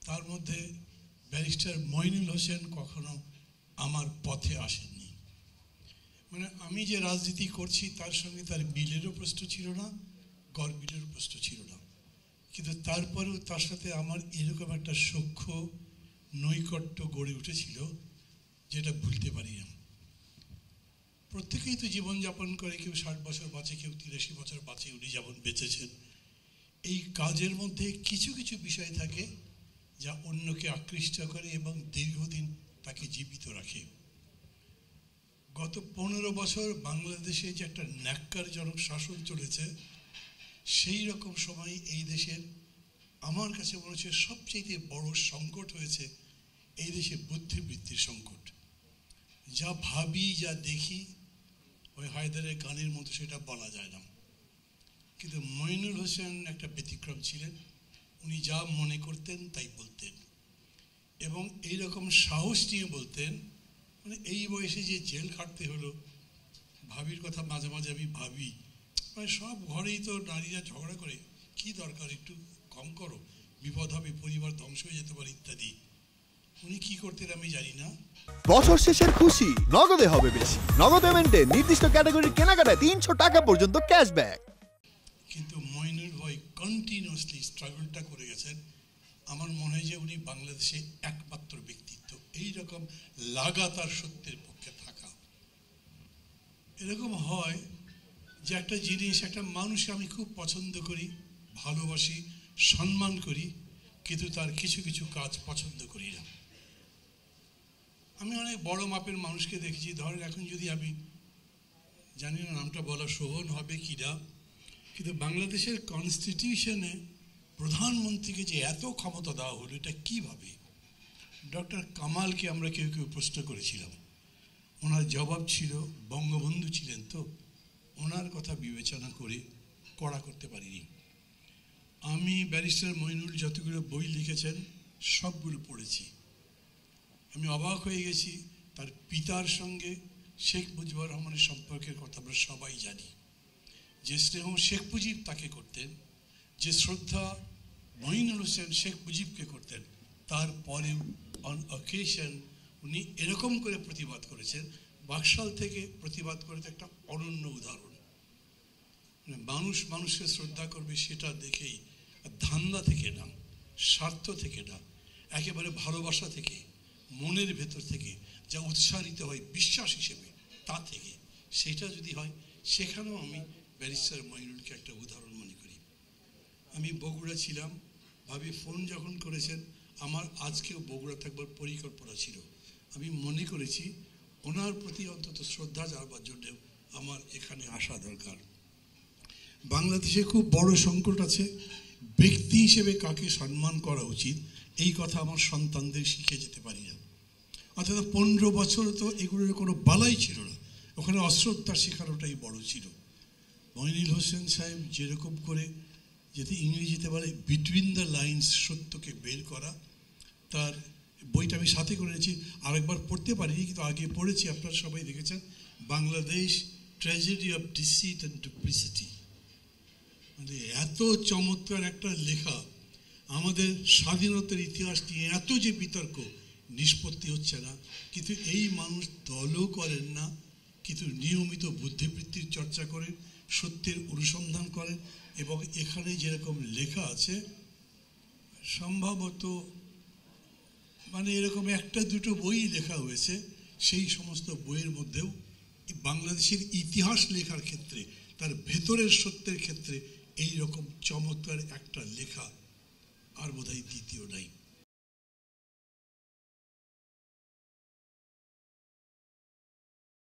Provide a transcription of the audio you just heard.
তার মধ্যে ব্যারিস্টার মইনুল হোসেন কখনো আমার পথে আসেননি। মানে আমি যে রাজনীতি করছি তার সঙ্গে তার বিলেরও প্রশ্ন ছিল না, গড়বিলেরও প্রশ্ন ছিল না, কিন্তু তারপরেও তার সাথে আমার এরকম একটা সখ্য নৈকট্য গড়ে উঠেছিল যেটা ভুলতে পারি না। প্রত্যেকেই তো জীবনযাপন করে, কেউ 60 বছর বাঁচে, কেউ 83 বছর বাঁচে, উনি যেমন বেঁচেছেন। এই কাজের মধ্যে কিছু কিছু বিষয় থাকে যা অন্যকে আকৃষ্ট করে এবং দীর্ঘদিন তাকে জীবিত রাখে। গত 15 বছর বাংলাদেশে যে একটা ন্যাক্কারজনক শাসন চলেছে, সেই রকম সময় এই দেশের আমার কাছে মনে হচ্ছে সবচেয়ে বড় সংকট হয়েছে এই দেশে বুদ্ধিবৃত্তির সংকট। যা ভাবি, যা দেখি, ওই হায়দারের গানের মতো সেটা বলা যায় না, কিন্তু মইনুল হোসেন একটা ব্যতিক্রম ছিলেন। উনি যা মনে করতেন তাই বলতেন, এবং এইরকম সাহস নিয়ে বলতেন। মানে এই বয়সে যে জেল খাটতে হলো, ভাবির কথা মাঝে মাঝে আমি ভাবি, মানে সব ঘরেই তো নারীরা ঝগড়া করে, কি দরকার, একটু কম করো, বিপদ হবে, পরিবার ধ্বংস হয়ে যেতে পারে ইত্যাদি। উনি কি করতেন আমি জানি না। বছর শেষের খুশি নগদে হবে বেশি। নগদ পেমেন্টে নির্দিষ্ট ক্যাটাগরির কেনাকাটায় 300 টাকা পর্যন্ত ক্যাশব্যাক। কিন্তু মইনুল ভাই কন্টিনিউয়াসলি স্ট্রাগলটা করে গেছেন। আমার মনে হয় যে উনি বাংলাদেশে একমাত্র ব্যক্তিত্ব এইরকম লাগাতার সত্যের পক্ষে থাকা। এরকম হয় যে একটা জিনিস, একটা মানুষকে আমি খুব পছন্দ করি, ভালোবাসি, সম্মান করি, কিন্তু তার কিছু কিছু কাজ পছন্দ করি না। আমি অনেক বড় মাপের মানুষকে দেখেছি, ধরেন এখন যদি আমি জানি না নামটা বলা শোভন হবে কি না, কিন্তু বাংলাদেশের কনস্টিটিউশনে প্রধানমন্ত্রীকে যে এত ক্ষমতা দেওয়া হলো, এটা কীভাবে? ডক্টর কামালকে আমরা কেউ কেউ প্রশ্ন করেছিলাম, ওনার জবাব ছিল বঙ্গবন্ধু ছিলেন তো, ওনার কথা বিবেচনা করে কড়া করতে পারিনি। আমি ব্যারিস্টার মইনুল যতগুলো বই লিখেছেন সবগুলো পড়েছি। আমি অবাক হয়ে গেছি, তার পিতার সঙ্গে শেখ মুজিবুর রহমানের সম্পর্কের কথা আমরা সবাই জানি। যে স্নেহ শেখ মুজিব তাকে করতেন, যে শ্রদ্ধা মইনুল হোসেন শেখ মুজিবকে করতেন, তারপরেও অন অকেশন উনি এরকম করে প্রতিবাদ করেছেন। বাকশাল থেকে প্রতিবাদ করে একটা অনন্য উদাহরণ। মানুষ মানুষকে শ্রদ্ধা করবে সেটা দেখেই, ধান্দা থেকে না, স্বার্থ থেকে না, একেবারে ভালোবাসা থেকে, মনের ভেতর থেকে যা উৎসাহিত হয় বিশ্বাস হিসেবে, তা থেকে সেটা যদি হয়, সেখানেও আমি ব্যারিস্টার মইনুলকে একটা উদাহরণ মনে করি। আমি বগুড়া ছিলাম, ভাবি ফোন যখন করেছেন, আমার আজকেও বগুড়া থাকবার পরিকল্পনা ছিল। আমি মনে করেছি ওনার প্রতি অন্তত শ্রদ্ধা জানাবার জন্য আমার এখানে আসা দরকার। বাংলাদেশে খুব বড় সংকট আছে, ব্যক্তি হিসেবে কাকে সম্মান করা উচিত এই কথা আমার সন্তানদের শিখে যেতে পারি না। অর্থাৎ 15 বছর তো এগুলোর কোনো বালাই ছিল না, ওখানে অশ্রদ্ধা শেখানোটাই বড় ছিল। মইনুল হোসেন সাহেব যেরকম করে, যাতে ইংরেজিতে বলে বিটুইন দ্য লাইন্স, সত্যকে বের করা, তার বইটা আমি সাথে করে নিয়েছি, আরেকবার পড়তে পারিনি কিন্তু আগে পড়েছি, আপনারা সবাই দেখেছেন, Bangladesh tragedy of deceit and duplicity. মানে এত চমৎকার একটা লেখা, আমাদের স্বাধীনতার ইতিহাস নিয়ে এত যে বিতর্ক, নিষ্পত্তি হচ্ছে না, কিন্তু এই মানুষ দলও করেন না, কিন্তু নিয়মিত বুদ্ধিবৃত্তির চর্চা করেন, সত্যের অনুসন্ধান করেন, এবং এখানে যেরকম লেখা আছে সম্ভবত মানে এরকম একটা দুটো বই লেখা হয়েছে, সেই সমস্ত বইয়ের মধ্যেও বাংলাদেশের ইতিহাস লেখার ক্ষেত্রে, তার ভেতরের সত্যের ক্ষেত্রে এই রকম চমৎকার একটা লেখা আর বোধহয় দ্বিতীয় নাই।